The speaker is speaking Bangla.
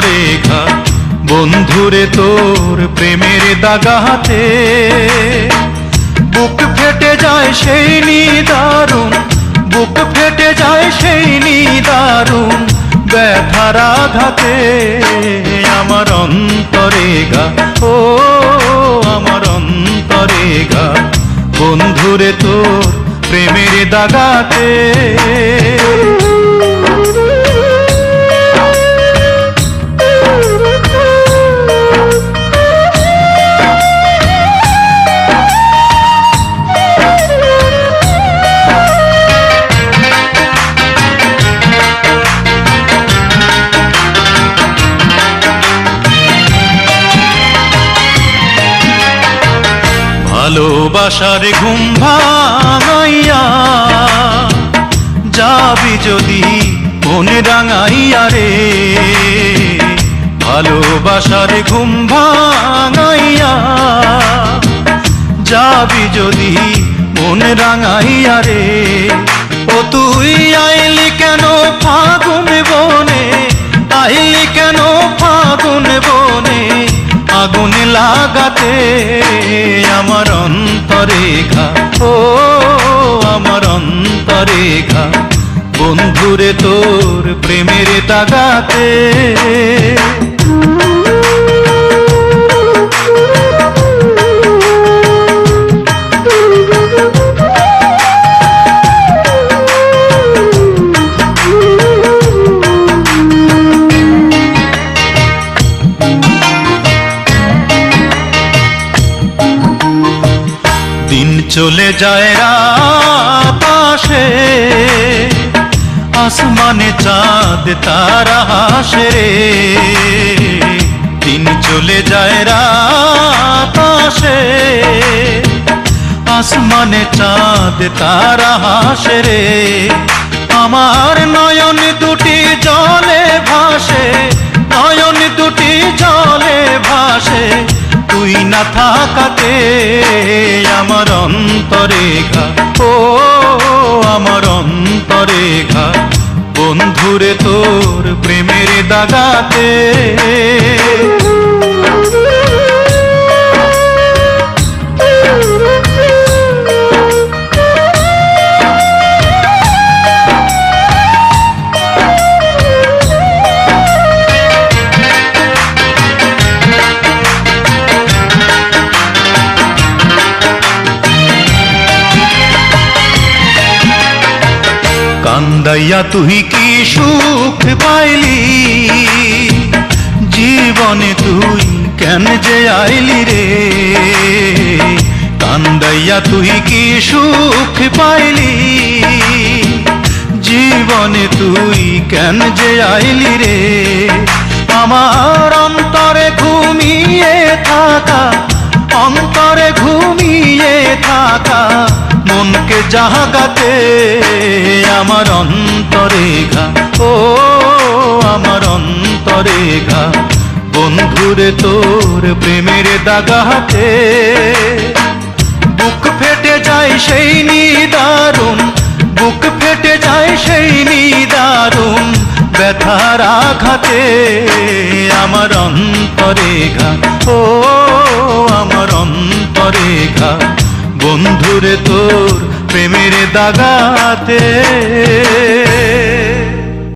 অন্তরে ঘা বন্ধুরে তোর প্রেমের দাগাতে বুক ফেটে যায় সেই নিদারুণ, বুক ফেটে যায় সেই নিদারুণ ব্যথার আঘাতে। আমার অন্তরে ঘা, ও আমার অন্তরে ঘা বন্ধুরে তোর প্রেমের দাগাতে। ভালোবাসার ঘুম ভাঙাইয়া যাবি যদি মন রাঙাইয়া রে, ভালোবাসার ঘুম ভাঙাইয়া যাবি যদি মন রাঙাইয়া রে। ও তুই আইলি কেন ফাগুন বনে, আইলি কেন ফাগুন বনে আগুন লাগাতে। আমার অন্তরে ঘা, ও আমার অন্তরে ঘা বন্ধুরে তোর প্রেমের দাগাতে। দিন চলে যায় রাত আসে, আসমানে চাঁদ তারা হাসে রে। দিন চলে যায় রাত আসে, আসমানে চাঁদ তারা হাসে রে। আমার নয়ন দুটি জলে ভাসে, নয়ন দুটি জলে ভাসে তুই না থাকাতে। আমার অন্তরে ঘা, ও আমার অন্তরে ঘা বন্ধুরে তোর প্রেমের দাগাতে। কান্দাইয়া তুই কি সুখ পাইলি, জীবনে তুই কেন যে আইলি রে। কান্দাইয়া তুই কি সুখ পাইলি, জীবনে তুই কেন যে আইলি রে। আমার অন্তরে ঘুমিয়ে থাকা, অন্তরে ঘুমিয়ে থাকা মনকে জাগাতে। আমার অন্তরে ঘা, ও আমার অন্তরে ঘা বন্ধুরে তোর প্রেমের দাগাতে। বুক ফেটে যায় সেই নিদারুণ, বুক ফেটে যায় সেই নিদারুণ ব্যথার আঘাতে। আমার অন্তরে ঘা, ও আমার অন্তরে ঘা বন্ধুরে তোর প্রেমের দাগাতে।